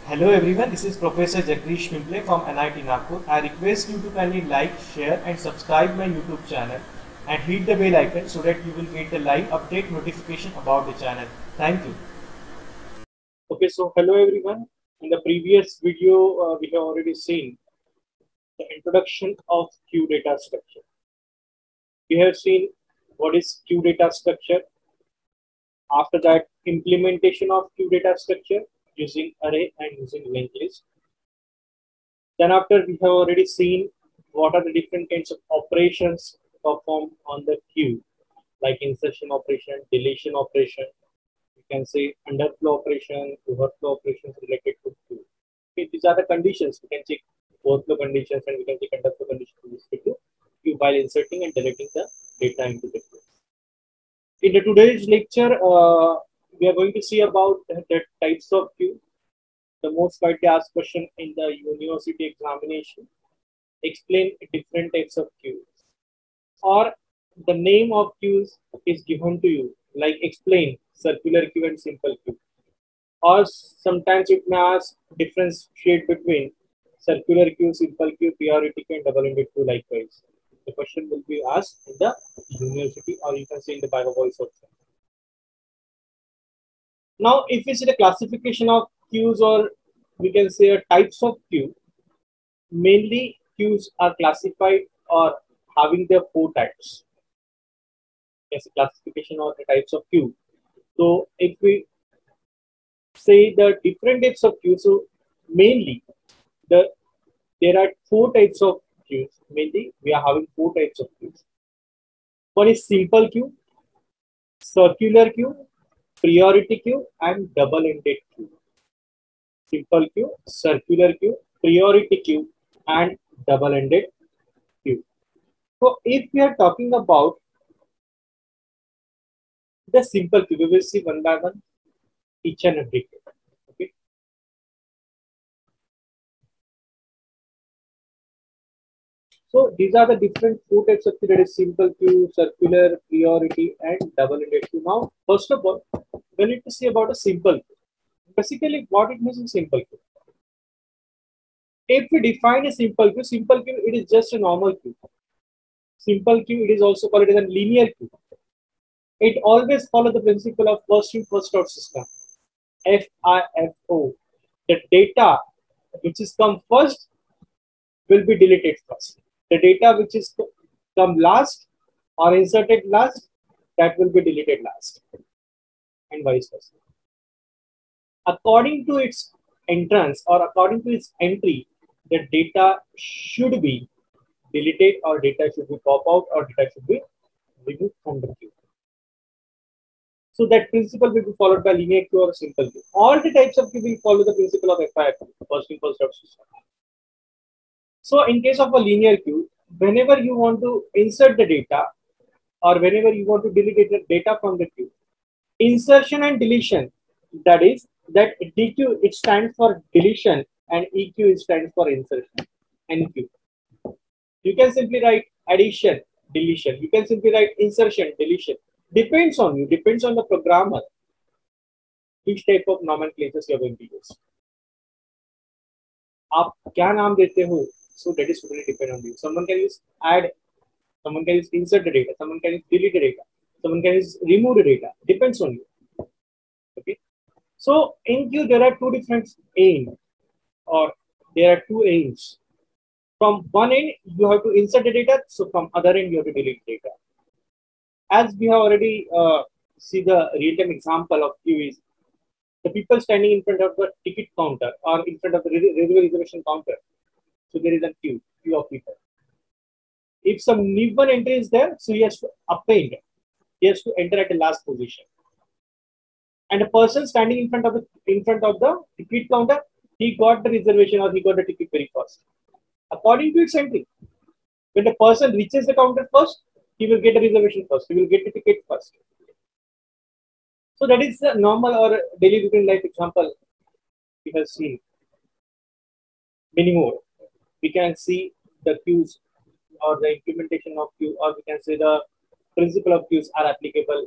Hello everyone, this is Professor Jagdish Pimple from NIT Nagpur. I request you to kindly like, share and subscribe my YouTube channel and hit the bell icon so that you will get the live update notification about the channel. Thank you. Okay, so hello everyone. In the previous video, we have already seen the introduction of Q data structure. We have seen what is Q data structure. After that, implementation of Q data structure using array and using linked list. Then after we have already seen what are the different kinds of operations performed on the queue, like insertion operation, deletion operation, you can say underflow operation, overflow operations related to queue. Okay, these are the conditions. We can check overflow conditions and we can check underflow conditions with respect to queue while inserting and deleting the data into the queue. In the today's lecture, we are going to see about the types of queue, the most widely asked question in the university examination. Explain different types of queues, or the name of queues is given to you, like explain circular queue and simple queue, or sometimes it may ask differentiate between circular queue, simple queue, priority queue and double-ended queue. Likewise, the question will be asked in the university, or you can say in the Bible voice also. Now, if we see the classification of queues, or we can say types of queue, mainly queues are classified or having their four types. Yes, classification or the types of queue. So if we say the different types of queues, so mainly there are four types of queues. Mainly we are having four types of queues. One is simple queue, circular queue, priority queue, and double-ended queue. Simple queue, circular queue, priority queue, and double-ended queue. So if we are talking about the simple queue, we will see one by one each and every queue. Okay. So these are the different four types of queue, that is simple queue, circular, priority, and double-ended queue. Now, first of all, we need to see about a simple queue. Basically, what it means in simple queue. If we define a simple queue, it is just a normal queue. Simple queue, it is also called as a linear queue. It always follows the principle of first in, first out system. FIFO. The data which is come first will be deleted first. The data which is come last or inserted last, that will be deleted last, and vice versa. According to its entrance or according to its entry, the data should be deleted or data should be pop out or data should be removed from the queue. So that principle will be followed by linear queue or simple queue. All the types of queue will follow the principle of FIFO, first in, first out system. So in case of a linear queue, whenever you want to insert the data or whenever you want to delete the data from the queue, insertion and deletion, that is that DQ, it stands for deletion and EQ, it stands for insertion. NQ. You can simply write addition, deletion. You can simply write insertion, deletion. Depends on you, depends on the programmer, which type of nomenclatures you are going to use. आप क्या नाम देते हो? So that is totally depend on you. Someone can use add, someone can use insert the data, someone can use delete the data, someone can use remove the data. Depends on you. Okay. So in queue there are two different aims, or there are two aims. From one end you have to insert the data, so from other end you have to delete data. As we have already see the real-time example of queue is the people standing in front of the ticket counter or in front of the railway reservation counter. So there is a queue of people. If some new one entry is there, so he has to append. He has to enter at the last position. And a person standing in front of the ticket counter, he got the reservation or he got the ticket very first. According to its entry, when the person reaches the counter first, he will get a reservation first. He will get the ticket first. So that is the normal or daily routine life example we have seen. Many more. We can see the queues or the implementation of queue, or we can say the principle of queues are applicable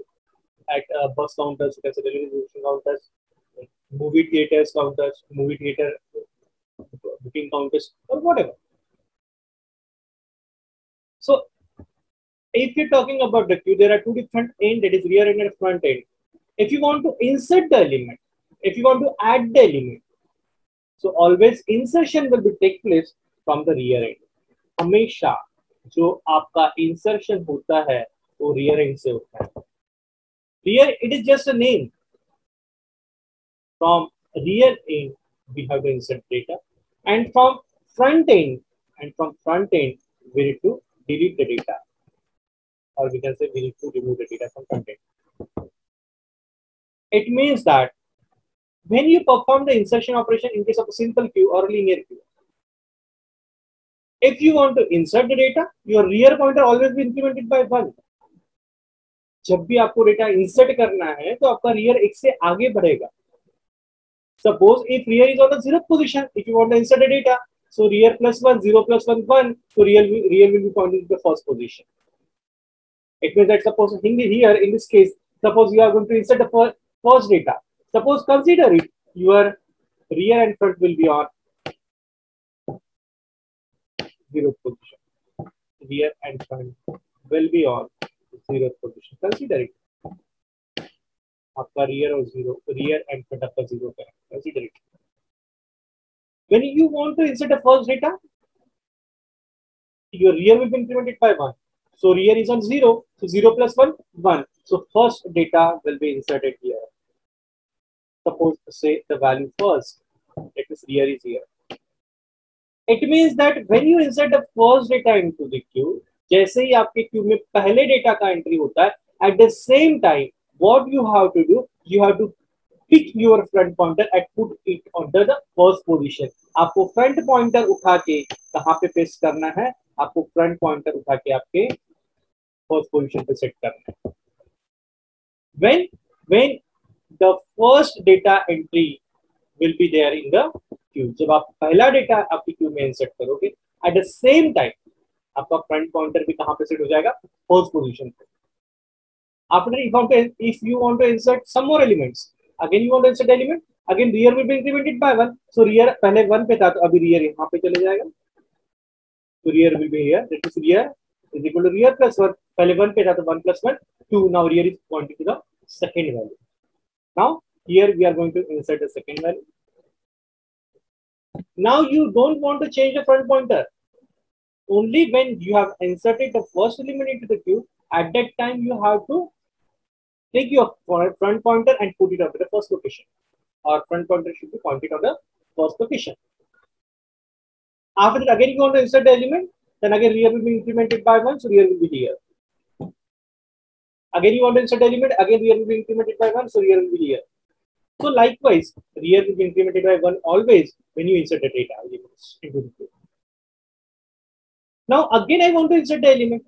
at bus counters, you can say the reservation counters, movie theaters counters, movie theater booking counters, or whatever. So if you're talking about the queue, there are two different end, that is rear end and front end. If you want to insert the element, if you want to add the element, so always insertion will be take place from the rear end. हमेशा जो आपका insertion होता है वो rear and से होता है. Rear, it is just a name. From rear end we have to insert data, and from front end we need to delete the data, or we can say we need to remove the data from front end. It means that when you perform the insertion operation in case of a simple queue or a linear queue, if you want to insert the data, your rear pointer always be incremented by 1. जब भी आपको data insert करना है तो आपका rear एक से आगे बढ़ेगा. Suppose if rear is on the 0th position, if you want to insert the data, so rear plus 1, 0 plus 1, 1, so rear will be pointing to the first position. It means that suppose here in this case, suppose you are going to insert the first data. Suppose consider it, your rear and front will be on 0th position. Rear and front will be on 0th position. Consider it. आपका rear और 0, rear and front आपका 0 पे है. Consider it. When you want to insert the first data, your rear will be incremented by 1. So rear is on 0. So 0 plus 1, 1. So first data will be inserted here. Suppose say the value first. That is rear is here. It means that when you insert the first data into the queue, जैसे ही आपके queue में पहले data का entry होता है, at the same time, what you have to do, you have to pick your front pointer and put it under the first position. आपको front pointer उठा के कहाँ पे paste करना है? आपको front pointer उठा के आपके first position पे set करना है. When the first data entry will be there in the queue, जब आप पहला डेटा आपकी queue में insert करोगे, at the same time आपका front pointer भी कहाँ पे set हो जाएगा? First position पे. After if you want to insert some more elements, again you want to insert element, again rear will be incremented by 1. So rear पहले 1 पे था तो अभी rear यहाँ पे चले जाएगा. So rear will be here. That is rear is equal to rear plus 1. पहले 1 पे था तो 1 plus 1, 2. Now rear is pointing to the second value. Now here we are going to insert the second value. Now you don't want to change the front pointer. Only when you have inserted the first element into the queue, at that time you have to take your front pointer and put it on the first location. Or front pointer should be pointed on the first location. After that, again you want to insert the element, then again rear will be incremented by 1, so rear will be here. Again you want to insert the element, again rear will be incremented by 1, so rear will be here. So likewise, rear will be incremented by 1 always when you insert the data elements into the queue. Now again I want to insert the element.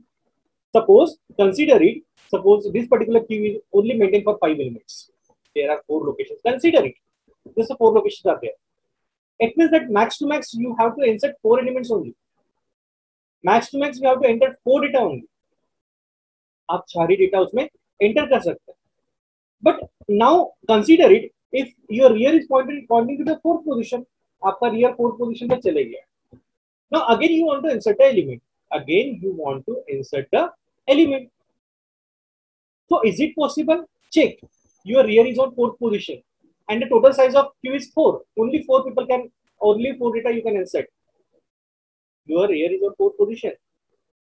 Suppose, consider it, suppose this particular queue is only maintained for 5 elements. There are 4 locations. Consider it. Just the 4 locations are there. It means that max to max you have to insert 4 elements only. Max to max you have to enter 4 data only. आप सारी data उसमें enter कर सकते हैं. But now consider it, if your rear is pointing to the 4th position, आपका rear 4th position पे चले गया. Now again you want to insert the element. Again you want to insert the element. So is it possible? Check. Your rear is on 4th position and the total size of queue is 4. Only 4 data you can insert. Your rear is on 4th position.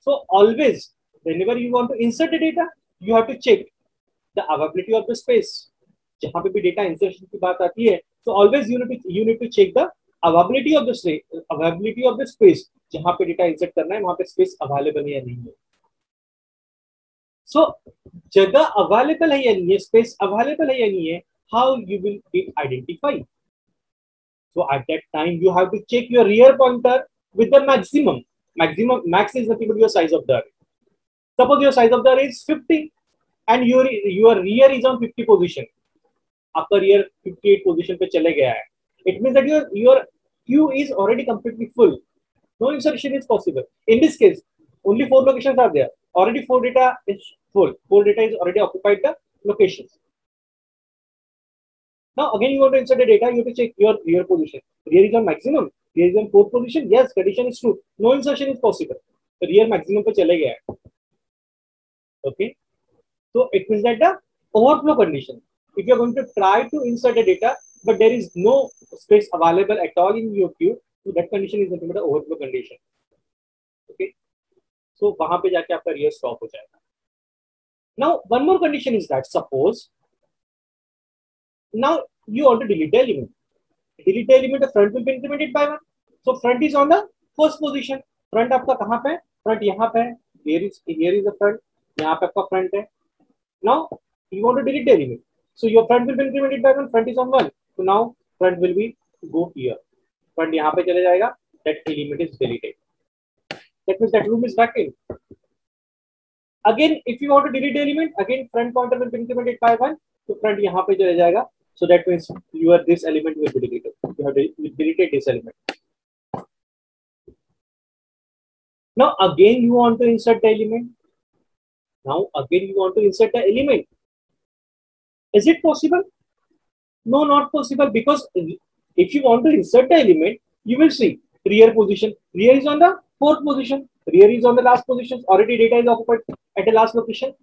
So always, whenever you want to insert the data, you have to check the availability of the space. जहाँ पे भी data insertion की बात आती है, so always you need to check the availability of the space. जहाँ पे data insert करना है, वहाँ पे space available है या नहीं है. So जगह available है या नहीं है, space available है या नहीं है, how you will be identified? So at that time you have to check your rear pointer with the maximum. Max is nothing but your size of the array. Suppose your size of the array is 50 and your rear is on 50 position. आपका rear 58 position पे चले गया है. It means that your queue is already completely full. No insertion is possible. In this case, only 4 locations are there. Already 4 data is full. 4 data is already occupied the locations. Now again you want to insert the data, you have to check your rear position. Rear is on maximum, rear is on fourth position. Yes, condition is true. No insertion is possible. The rear maximum पे चले गया है. Okay. So it means that the overflow condition. If you are going to try to insert the data, but there is no space available at all in your queue, so that condition is nothing but the overflow condition. Okay. So वहां पे जाके आपका rear stop हो जाएगा. Now one more condition is that suppose now you want to delete the element. Delete the element, the front will be implemented by one. So front is on the first position. Front आपका कहाँ पे है? Front यहाँ पे है. Here is the front. यहाँ पे आपका front है. Now you want to delete the element. So your front will be implemented by one. Front is on one. So now front will be go here. Front यहाँ पे चले जाएगा. That element is deleted. That means that room is vacant. Again, if you want to delete the element, again front pointer will be implemented by one. So front यहाँ पे चले जाएगा. So that means this element will be deleted. You have deleted this element. Now again you want to insert the element. Now again you want to insert the element. Is it possible? No, not possible, because if you want to insert the element, you will see rear position. Rear is on the fourth position. Rear is on the last position. Already data is occupied at the last location.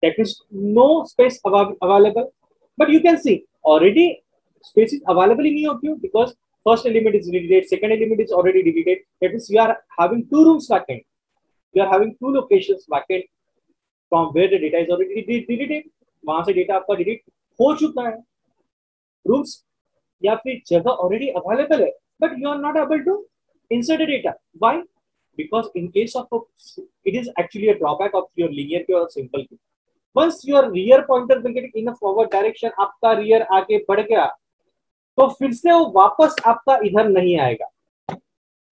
That means no space available. But you can see already space is available in your queue because first element is deleted, second element is already deleted. That means you are having two rooms vacant. You are having two locations vacant from where the data is already deleted. वहां से data आपका delete हो चुका है. Rooms या फिर जगह already available है, but you are not able to insert the data. Why? Because in case of it is actually a drawback of your linear queue or simple queue. Once your rear pointer will get in a forward direction, आपका rear आगे बढ़ गया, तो फिर से वो वापस आपका इधर नहीं आएगा.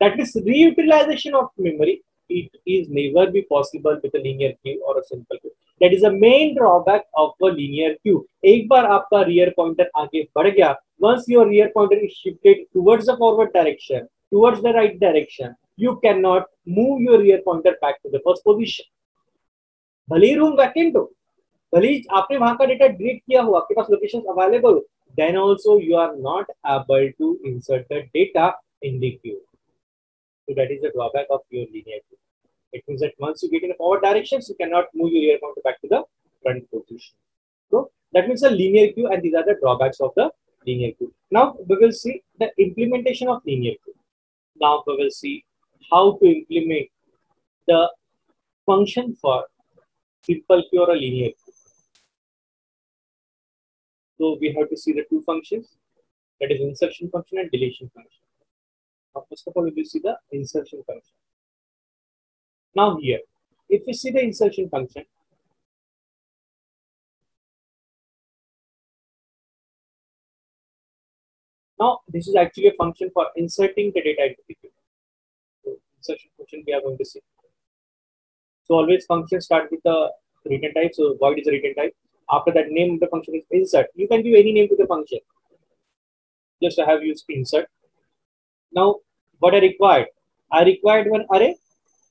That is reutilization of memory. It is never be possible with a linear queue or a simple queue. That is the main drawback of a linear queue. एक बार आपका rear pointer आगे बढ़ गया, once your rear pointer is shifted towards the forward direction, towards the right direction, you cannot move your rear pointer back to the first position. भले ही room vacant हो, भले ही आपने वहां का डेटा डिलीट किया हो, आपके पास लोकेशंस अवेलेबल हो, then also you are not able to insert the data in the queue. So that is the drawback of your linear queue. It means that once you get in the forward directions, you cannot move your rear pointer back to the front position. So that means a linear queue, and these are the drawbacks of the linear queue. Now we will see the implementation of linear queue. Now we will see how to implement the function for simple queue or a linear queue. So we have to see the two functions, that is insertion function and deletion function. Now first of all, we will see the insertion function. Now here, if we see the insertion function, now this is actually a function for inserting the data into the queue. So insertion function we are going to see. So always functions start with the return type. So void is a return type. After that, name of the function is insert. You can give any name to the function. Just I have used insert. Now what I required? I required one array.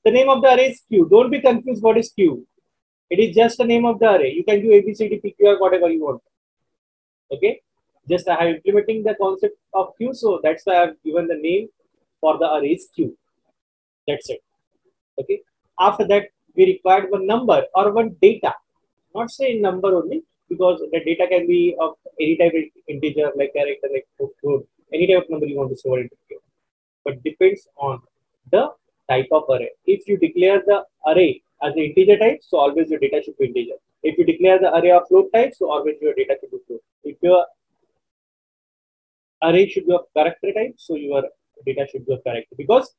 The name of the array is queue. Don't be confused what is queue. It is just the name of the array. You can do ABCD, PQR, whatever you want. Okay. Just I have implementing the concept of queue. So that's why I have given the name for the array is queue. That's it. Okay. After that, we required one number or one data. Not say number only, because the data can be of any type of integer, like character, like code, any type of number you want to store into queue. But depends on the type of array. If you declare the array as an integer type, so always your data should be integer. If you declare the array of float type, so always your data should be float. If your array should be of character type, so your data should be of character. Because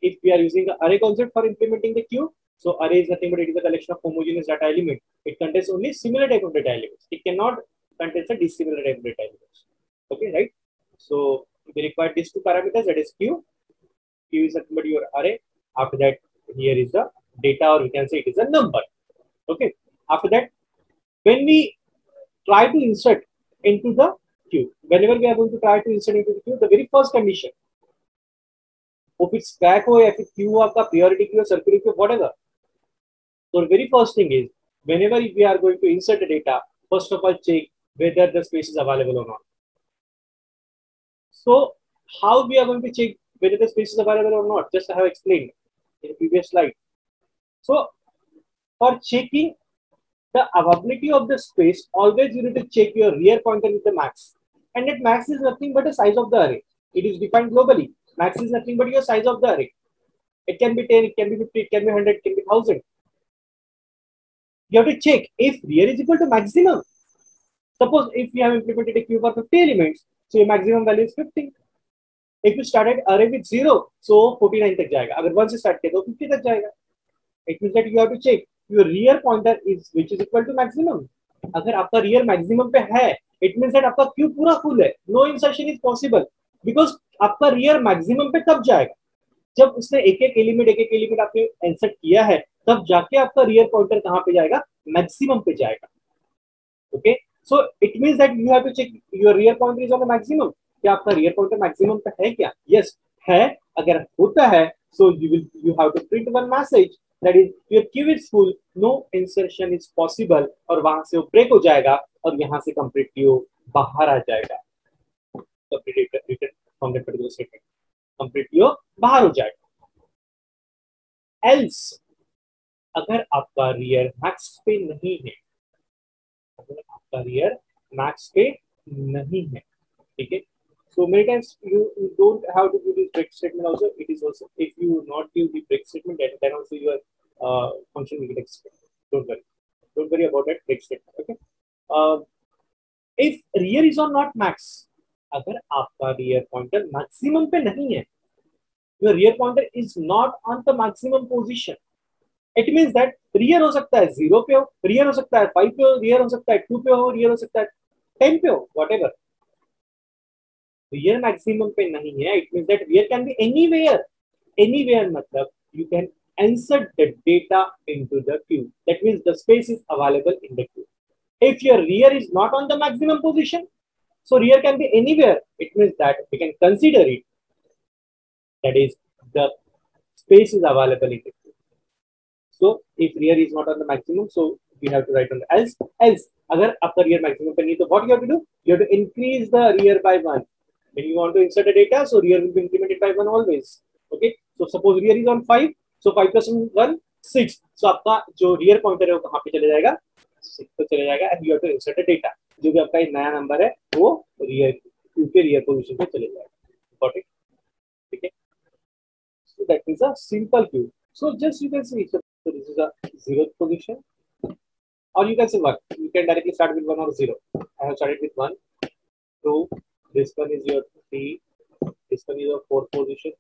if we are using the array concept for implementing the queue, so array is nothing but it is a collection of homogeneous data element. It contains only similar type of data elements. It cannot contain a dissimilar type of data elements. Okay, right? So we require these two parameters, that is queue. Queue is nothing but your array. After that, here is the data, or we can say it is a number. Okay. After that, when we try to insert into the queue, whenever we are going to try to insert into the queue, the very first condition, if it's stack or if it's queue of the priority queue or circular queue, whatever. So the very first thing is, whenever we are going to insert the data, first of all check whether the space is available or not. So how we are going to check whether the space is available or not? Just I have explained in the previous slide. So for checking the availability of the space, always you need to check your rear pointer with the max. And that max is nothing but the size of the array. It is defined globally. Max is nothing but your size of the array. It can be 10, it can be 50, it can be 100, it can be 1000. You have to check if rear is equal to maximum. Suppose if you have implemented a queue for 50 elements, so your maximum value is 50. If you started array with 0, so 49 तक जाएगा. अगर 1 से start किया तो 50 तक जाएगा. It means that you have to check your rear pointer is which is equal to maximum. अगर आपका rear maximum पे है, it means that आपका queue पूरा full है. No insertion is possible because आपका rear maximum पे तब जाएगा जब उसने एक एक एलिमेंट आपने इंसर्ट किया है, तब जाके आपका रियर पॉइंटर कहाँ पे जाएगा? मैक्सिमम पे जाएगा. Okay, so it means that you have to check your rear pointer is on the maximum. क्या आपका रियर पॉइंटर मैक्सिमम पे है क्या? यस है. अगर होता है so you have to print one message that is your queue is full, no insertion is possible, और वहां से वो ब्रेक हो जाएगा और यहाँ से कंप्लीट क्यू बाहर आ जाएगा. Complete return from that particular statement, complete Q बाहर हो जाएगा. एल्स अगर आपका रियर मैक्स पे नहीं है, अगर आपका रियर मैक्स पे नहीं है, ठीक है, so many times you don't have to give this break statement also. It is also, if you not give the break statement, then also your function will get executed. Don't worry about that break statement. Okay, if rear is on not max, अगर आपका rear pointer maximum पे नहीं है, your rear pointer is not on the maximum position, it means that rear हो सकता है 0 पे हो, rear हो सकता है 5 पे हो, rear हो सकता है 2 पे हो, rear हो सकता है 10 पे हो, whatever. Rear maximum पे नहीं है, it means that rear can be anywhere. Anywhere मतलब you can insert the data into the queue. That means the space is available in the queue. If your rear is not on the maximum position, so rear can be anywhere. It means that we can consider it. That is, the space is available in the queue. So if rear is not on the maximum, so we have to write on the else. Else, अगर आपका rear maximum पे नहीं, तो what you have to do? You have to increase the rear by 1. When you want to insert the data, so rear will be incremented by 1 always. Okay, so suppose rear is on 5, so 5 plus 1 6. So आपका जो rear pointer है वो कहाँ पे चले जाएगा? 6 पे चले जाएगा, and you have to insert the data. जो भी आपका नया नंबर है वो rear queue के rear position पे चले जाएगा. Got it? ठीक है? So that is a simple queue. So just you can see, so this is a 0th position, or you can say 1. You can directly start with 1 or 0. I have started with 1, 2. This one is your 3, this one is your 4th position,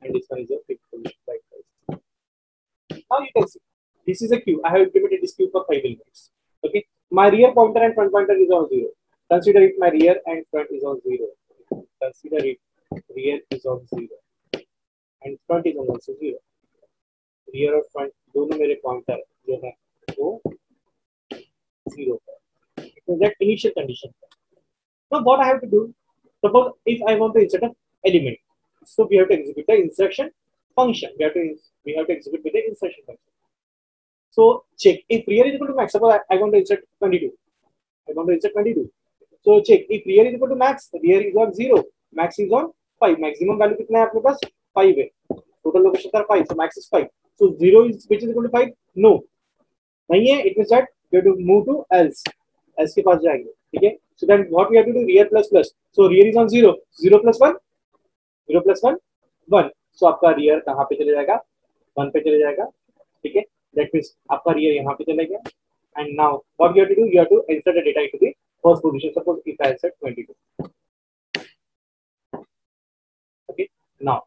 and this one is your 5th position. Right. Now you can see, this is a queue. I have implemented this queue for 5 elements. Okay, my rear pointer and front pointer is on 0. Consider it my rear and front is on 0. Consider it rear is on 0 and front is on also 0. Rear और front दोनों मेरे pointer जो है वो 0 है. So that initial condition. Now what I have to do? Suppose if I want to insert an element, so we have to execute the insertion function. We have to execute with the insertion function. So check if rear is equal to max. Suppose I want to insert 22. I want to insert 22. So check if rear is equal to max. Rear is on 0. Max is on 5. Maximum value कितना है आपके पास? 5 है. Total location are 5. So max is 5. So 0 is which is equal to 5? No. नहीं है. It means that we have to move to else. Else के पास जाएंगे. ठीक है. So then what we have to do? Rear plus plus. So rear is on 0. 0 plus 1. 0 plus 1. 1. So आपका rear कहाँ पे चले जाएगा? 1 पे चले जाएगा. ठीक है. That means आपका rear यहाँ पे चले गया. And now what you have to do? You have to insert the data into the first position. Suppose if I insert 22. Okay. Now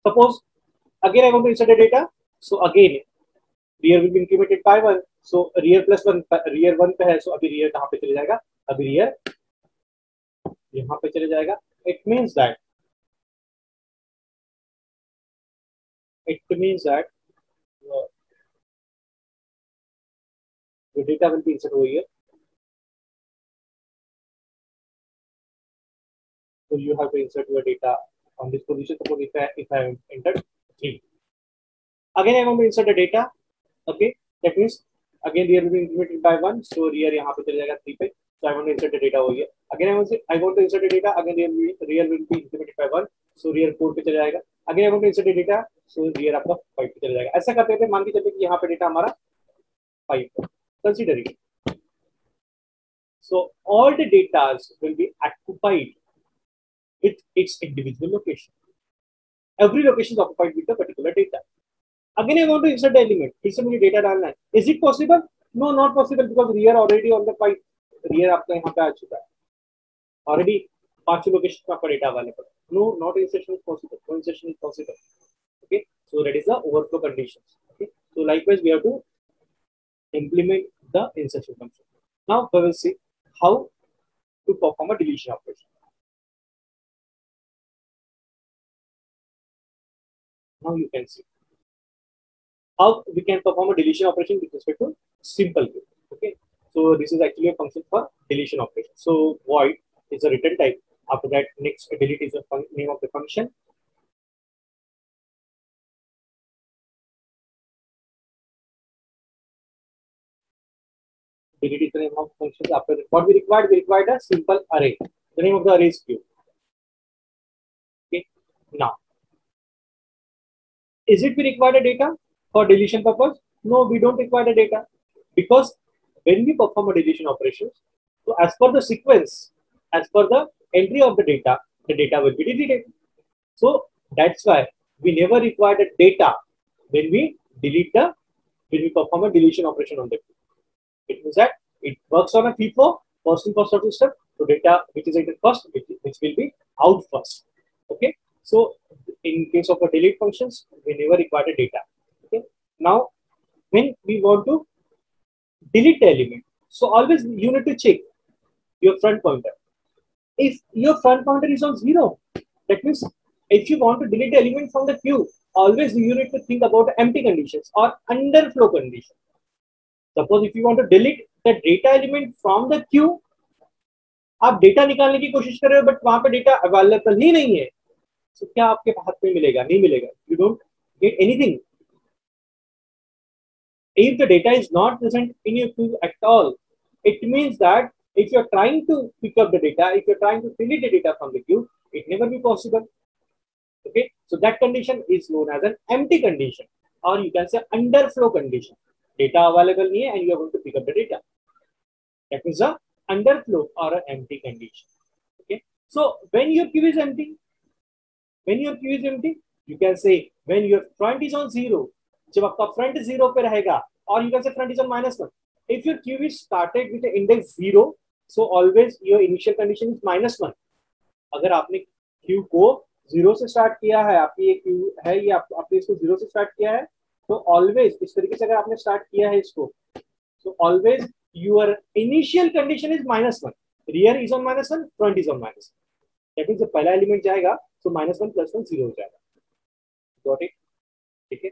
suppose again I want to insert the data. So again rear will be incremented by 1. So rear plus 1, rear 1 पे है. So अभी rear कहाँ पे चले जाएगा? अभी rear यहाँ पे चले जाएगा. It means that the data will be inserted over here. So you have to insert your data on this position. Suppose if I entered 3, again I want to insert the data. Okay, that means again rear will be incremented by 1. So rear यहाँ पे चले जाएगा 3 पे. So I want to insert the data over here. Again I want to insert the data. Again rear will be implemented by 1. So rear 4 पे चला जाएगा. Again I want to insert the data. So rear आपका 5 पे चला जाएगा. ऐसा करते थे. मान के चलते कि यहाँ पे डेटा हमारा 5 है. Consider it. So all the data will be occupied with its individual location. Every location is occupied with a particular data. Again I want to insert the element. फिर से मुझे data डालना है. Is it possible? No, not possible because rear already on the 5. Rear आपका यहाँ पे आ चुका है. Already 5 locations में आपका data available. No, not insertion is possible. No insertion is possible. Okay, so that is the overflow conditions. Okay, so likewise we have to implement the insertion function. Now we will see how to perform a deletion operation. Now you can see how we can perform a deletion operation with respect to simple view. Okay, so this is actually a function for deletion operation. So void is a return type. After that, next delete is the name of the function. Delete is the name of the function. After that, what we required a simple array. The name of the array is Q. Okay, now is it we require the data for deletion purpose? No, we don't require the data because when we perform a deletion operations, so as per the sequence, as per the entry of the data will be deleted. So that's why we never require the data when we perform a deletion operation on the queue. It means that it works on a FIFO, first in first out system. So data which is entered first, which will be out first. Okay. So in case of a delete functions, we never require the data. Okay. Now when we want to delete the element, so always you need to check your front pointer. If your front pointer is on 0, that means if you want to delete the element from the queue, always you need to think about empty conditions or underflow conditions. Suppose if you want to delete the data element from the queue, आप data निकालने की कोशिश कर रहे हो but वहां पे data available ही नहीं है, तो क्या आपके हाथ में मिलेगा? नहीं मिलेगा. You don't get anything. If the data is not present in your queue at all, it means that if you are trying to pick up the data, if you are trying to delete the data from the queue, it never be possible. Okay, so that condition is known as an empty condition, or you can say underflow condition. Data available nahi hai and you are going to pick up the data. That is a underflow or an empty condition. Okay, so when your queue is empty, you can say when your front is on 0, जब आपका front 0 पे रहेगा, or you can say front is on -1. If your queue is started with the index 0, so always your initial condition is -1. अगर आपने queue को 0 से start किया है, आपकी ये queue है, ये आपने इसको 0 से start किया है, तो always इस तरीके से अगर आपने start किया है इसको, so always your initial condition is -1. Rear is on -1, front is on -1. That means जब पहला element जाएगा, so -1 + 1 0 हो जाएगा. Got it? ठीक है.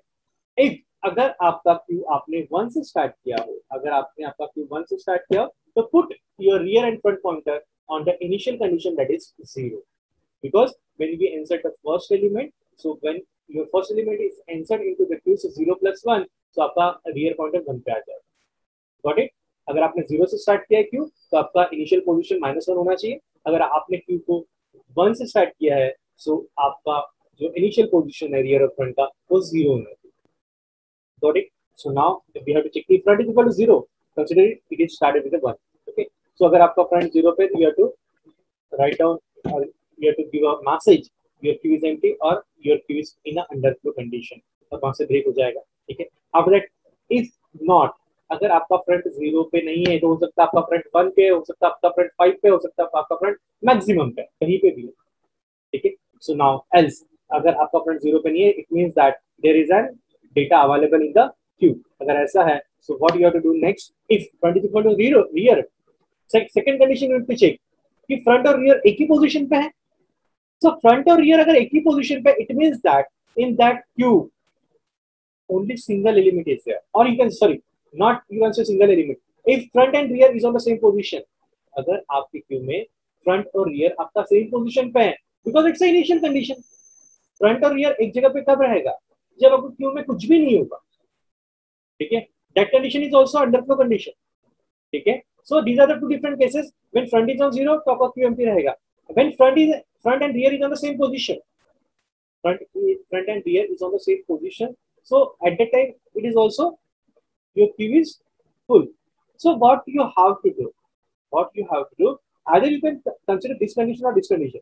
If अगर आपका क्यू आपने 1 से स्टार्ट किया हो, अगर आपने आपका क्यू 1 से स्टार्ट किया हो, तो put your rear and front pointer on the initial condition that is 0, because when we insert the first element, so when your first element is insert into the queue, so 0 + 1, तो आपका rear pointer 1 पे आ जाएगा. Got it? अगर आपने 0 से start किया है Q, तो आपका इनिशियल पोजीशन -1 होना चाहिए. अगर आपने क्यू को 1 से स्टार्ट किया है, सो आपका जो इनिशियल पोजीशन है रियर और फ्रंट का, वो 0 होना चाहिए. Got it? So now if we have to check if front is equal to 0, consider it is started with a 1. Okay. So अगर आपका front 0 पे, you have to write down or you have to give a message your queue is empty or your queue is in a underflow condition. और वहाँ से break हो जाएगा. ठीक है. After that, if not, अगर आपका फ्रंट 0 पे नहीं है, तो हो सकता है आपका फ्रंट 1 पे, हो सकता है आपका फ्रंट 5 पे, हो सकता है आपका फ्रंट मैक्सिमम पे, कहीं पे भी. ठीक है. So now else, अगर आपका फ्रंट 0 पे नहीं है, it means that there is an data available in the queue. अगर ऐसा है, so what you have to do next? If front is equal to 0, rear, second condition you have to check कि front और rear एक ही position पे है. So front और rear अगर एक ही position पे, it means that in that queue only single element is there, or you can not you can say single element. If front and rear is on the same position, अगर आपकी queue में front और rear आपका same position पे है, because it's a initial condition. Front और rear एक जगह पे कब रहेगा? जब आपको क्यू में कुछ भी नहीं होगा. ठीक है. That condition is also underflow condition. ठीक है. So these are the two different cases. When front is on 0, तो आपका Q empty रहेगा. When front and rear is on the same position, front and rear is on the same position. So at that time, it is also your Q is full. So what you have to do? Either you can consider this condition or this condition.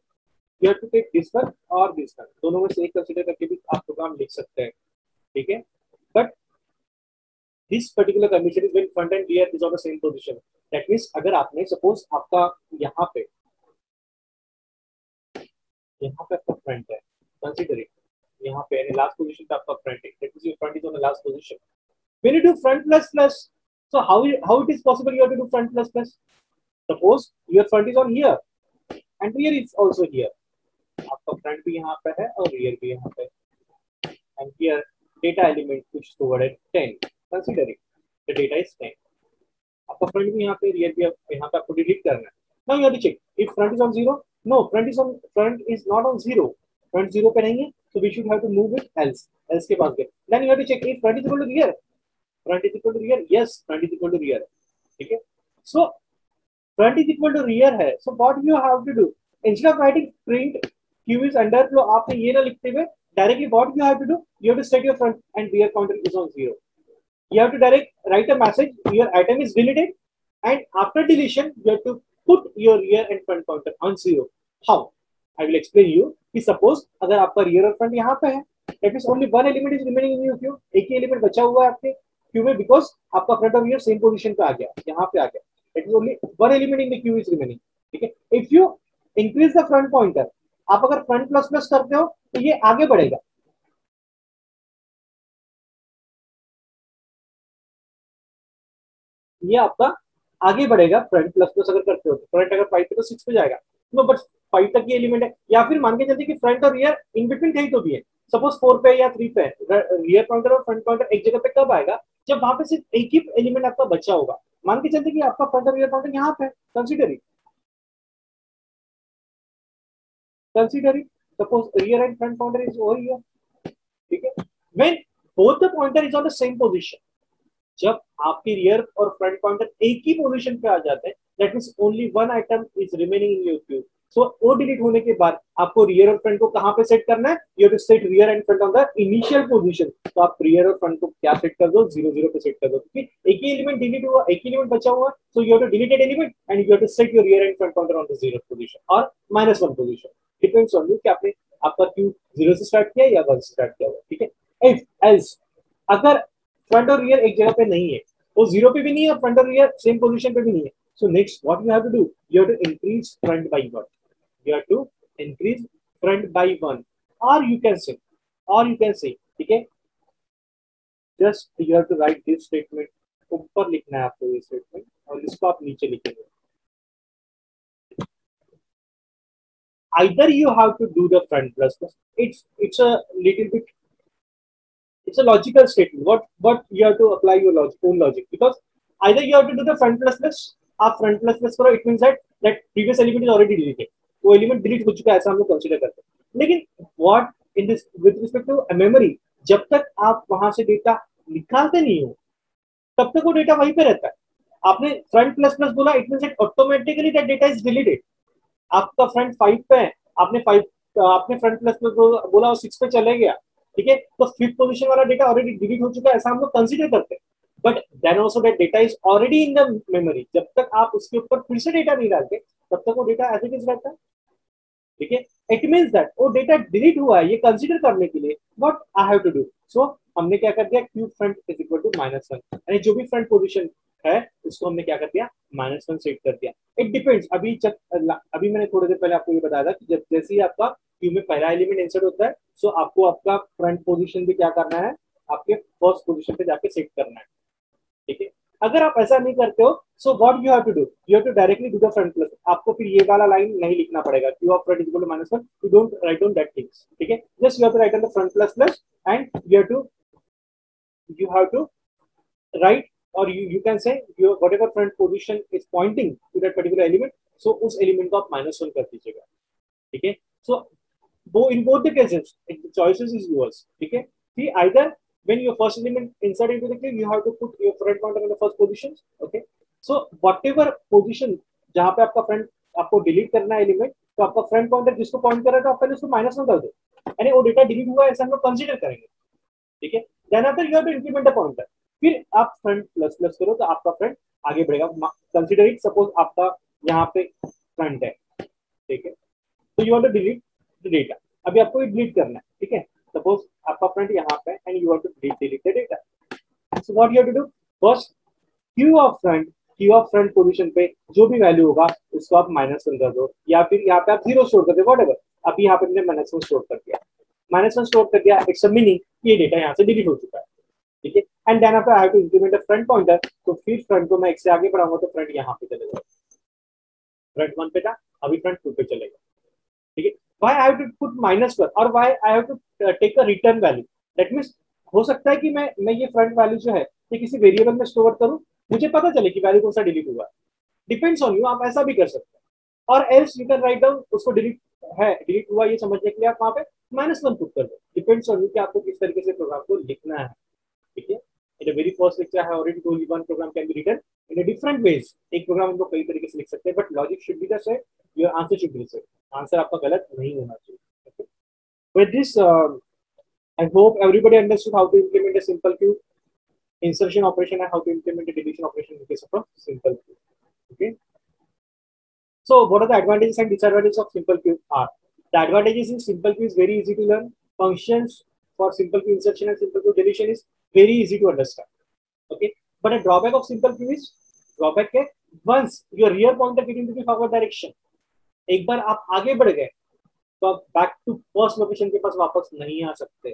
You have to take this one or this one. दोनों में से एक consider करके भी आप programme लिख सकते हैं, ठीक है? But this particular condition is when front and rear is on the same position. That means अगर आपने suppose आपका यहाँ पे आपका front है, consider it. यहाँ पे last position पे आपका front है. That means your front is on the last position. When you do front plus plus, so how it is possible you have to do front plus plus? Suppose your front is on here and rear is also here. आपका front भी यहाँ पे है और rear भी यहाँ पे. And here data element which stored at 10. Consider it. The data is 10. आपका front भी यहाँ पे, rear भी यहाँ पे आपको delete करना है. Now you have to check if front is on 0. No, front is not on 0. Front 0 पे नहीं है, so we should have to move it else के पास गए. Then you have to check if front is equal to rear. Front is equal to rear. Yes, front is equal to rear. ठीक है. So front is equal to rear है. So what you have to do? Instead of writing print Q is underflow, आपने ये ना लिखते हुए directly what you have to do? You have to set your front and rear counter is on 0. You have to write a message. Your item is deleted, and after deletion, you have to put your rear and front counter on 0. How? I will explain you. कि suppose अगर आपका rear और front यहाँ पे है, that means only one element is remaining in your queue. एक ही element बचा हुआ है आपके queue में because आपका front और rear same position पे आ गया, यहाँ पे आ गया. That is only one element in the queue is remaining. ठीक है? If you increase the front pointer, आप अगर front plus plus करते हो तो ये आगे बढ़ेगा. ये आपका आगे बढ़ेगा फ्रंट प्लस प्लस अगर करते हो तो. फ्रंट अगर 5 पे तो 6 पे जाएगा. नो बट 5 तक ये एलिमेंट है. या फिर मान के चलते कि फ्रंट और रियर इन बिटवीन कहीं तो भी है. सपोज 4 पे या 3 पे रियर काउंटर और फ्रंट काउंटर एक जगह पे कब आएगा? जब वहां पे सिर्फ एक ही एलिमेंट आपका बचा होगा. मान के चलते कि आपका फ्रंट और रियर काउंटर यहाँ पे. Consider it. Suppose rear and front counter is over here. ठीक है. When both the pointer is on the same position, जब आपकी रियर और फ्रंट पॉइंटर एक ही पोजीशन पे आ जाते हैं, that means only one item is remaining in your queue. So वो डिलीट होने के बाद आपको रियर और फ्रंट को कहां पे सेट करना है? You have to set rear and front on the initial position. तो आप रियर और फ्रंट को क्या सेट कर दो? 0 0 पे सेट कर दो, क्योंकि एक ही एलिमेंट डिलीट हुआ, एक ही एलिमेंट बचा हुआ. So you have to delete at element and you have to set your rear and front counter on the 0 position और -1 पोजीशन. डिपेंड्स ऑन यू कि आपने आपका क्यू 0 से स्टार्ट किया या 1 से स्टार्ट किया हुआ. ठीक है. इफ एल्स अगर फ्रंट और रियर एक जगह पे नहीं है, वो 0 पे भी नहीं है और फ्रंट और रियर सेम पोजीशन पे भी नहीं है, so next what you have to do? You have to increase front by 1. You have to increase front by 1, or you can say, ठीक है. Just you have to write this statement. ऊपर लिखना है आपको ये स्टेटमेंट और इसको आप नीचे लिखेंगे. Either you have to do the front plus plus. It's a little bit. It's a logical statement. What you have to apply your own logic, because either you have to do the front plus plus. आप front plus plus करो, it means that previous element is already deleted. वो element delete हो चुका है ऐसा हम लोग consider करते हैं. लेकिन what in this with respect to memory, जब तक आप वहां से डेटा निकालते नहीं हो तब तक वो डेटा वहीं पे रहता है. आपने फ्रंट प्लस प्लस बोला, it means automatically that data is deleted. आपका फ्रंट 5 पे है, आपने फ्रंट प्लस प्लस बोला और 6 पे चले गया. ठीक है. तो 5th पोजीशन वाला डेटा ऑलरेडी डिलीट हो चुका है ऐसा हम लोग कंसीडर करते हैं. But then also that data is already in the memory. जब तक आप उसके ऊपर फिर से डेटा नहीं डालते तब तक वो डेटा एज इट इज रहता है. ठीक है. इट मींस दैट वो डेटा डिलीट हुआ है, ये कंसीडर करने के लिए what I have to do. So हमने क्या कर दिया? Queue front is equal to -1, यानी जो भी फ्रंट पोजीशन है उसको हमने क्या कर दिया? -1 सेट कर दिया. It depends. अभी मैंने थोड़ी देर पहले आपको ये बताया था कि जब जैसे ही आपका क्यू में पहला एलिमेंट इंसर्ट होता है, सो आपको आपका फ्रंट पोजीशन भी क्या करना है? आपके फर्स्ट पोजीशन पे जाके सेट करना है. ठीक है. अगर आप ऐसा नहीं करते हो, so what you have to do? You have to directly do the front plus. आपको फिर ये वाला लाइन नहीं लिखना पड़ेगा, queue of front is equal to -1. You don't write down that things. ठीक है. Just you have to write down the front plus plus and you have to write, और you can say your whatever front position is pointing to that particular element, so उस element को आप -1 कर दीजिएगा. ठीक है. सो in both the cases the choices is yours. ठीक है. See, either when your first element insert into the queue, you have to put your front counter in the first position. Okay. So what ever position जहां पे आपका front आपको delete करना है element, तो आपका फ्रंट पॉइंटर जिसको point कर रहा है तो आप पहले उसको -1 कर दो, यानी वो डेटा डिलीट हुआ ऐसा हम लोग कंसीडर करेंगे, ठीक है। Then after you have to increment the pointer, फिर आप फ्रंट प्लस प्लस करो तो आपका फ्रंट आगे बढ़ेगा। कंसीडर इट, सपोज आपका यहाँ पे फ्रंट है, ठीक है, तो you want to delete the data, अभी आपको डिलीट करना है, ठीक है। सपोज आपका फ्रंट यहाँ पे and you want to delete the data, so what you have to do, first queue of front position पे जो भी वैल्यू होगा उसको आप -1 कर दो, या फिर यहाँ पे आप 0 स्टोर कर दो, व्हाटएवर। अभी यहाँ पे मैंने -1 स्टोर कर दिया, -1 स्टोर कर दिया, इट्स अ मीनिंग ये डेटा यहाँ से डिलीट हो चुका है, ठीक है। And then after I have to increment the front pointer, तो फिर फ्रंट को मैं एक से आगे बढ़ाऊंगा तो फ्रंट यहाँ पे चलेगा, फ्रंट 1 पे था, अभी फ्रंट 2 पे चलेगा, ठीक है। Why I have to put -1 और why I have to take a return value, that means हो सकता है कि मैं ये फ्रंट वैल्यू जो है ये किसी वेरिएबल में स्टोर करूं, मुझे पता चले कि वैल्यू कौन सा डिलीट हुआ है, डिपेंड्स ऑन यू, आप ऐसा भी कर सकते हैं। और else you can write down उसको डिलीट हुआ ये समझने के लिए आप वहां पे -1 पुट कर दो, डिपेंड्स ऑन यू कि आपको किस तरीके से प्रोग्राम को लिखना है, ठीक है। In the very first lecture I have already told you one program can be written in a different ways, एक प्रोग्राम हम लोग कई तरीके से लिख सकते हैं, but logic should be the same, your answer should be the same, answer आपका गलत नहीं होना चाहिए। With this I hope everybody understood how to implement a simple queue insertion operation and how to implement a deletion operation in case of a simple queue. Okay. So what are the advantages and disadvantages of simple queue are? The advantages in simple queue is very easy to learn. Functions for simple queue insertion and simple queue deletion is very easy to understand. Okay. But a drawback of simple queue is drawback है once your rear pointer get into the forward direction, एक बार आप आगे बढ़ गए तो आप back to first location के पास वापस नहीं आ सकते,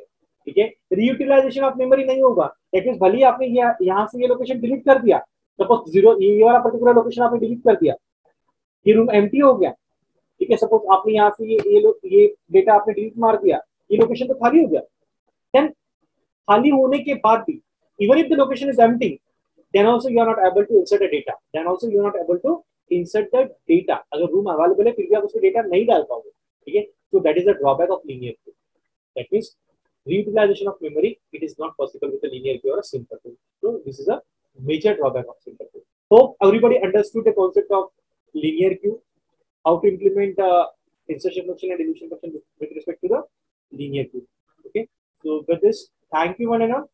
ठीक है। रीयूटिलाइजेशन ऑफ मेमोरी नहीं होगा, दैट मींस भले आपने यहाँ से ये लोकेशन डिलीट कर दिया, सपोज 0 ये वाला पर्टिकुलर लोकेशन आपने डिलीट कर दिया, ये रूम एम्प्टी हो गया, ठीक है। सपोज आपने यहाँ से ये डेटा आपने डिलीट मार दिया, ये लोकेशन तो खाली हो गया, देन खाली होने के बाद भी even if the location is empty, then also you are not able to insert the data, then also you are not able to insert the data, अगर रूम अवेलेबल है फिर भी आप उसमें डेटा नहीं डाल पाओगे, ठीक है। So that is the drawback of linear queue. That means reutilization of memory, it is not possible with a linear queue or a simple queue. So this is a major drawback of simple queue. Hope everybody understood the concept of linear queue, how to implement insertion function and deletion function with respect to the linear queue. Okay. So with this, thank you one and all.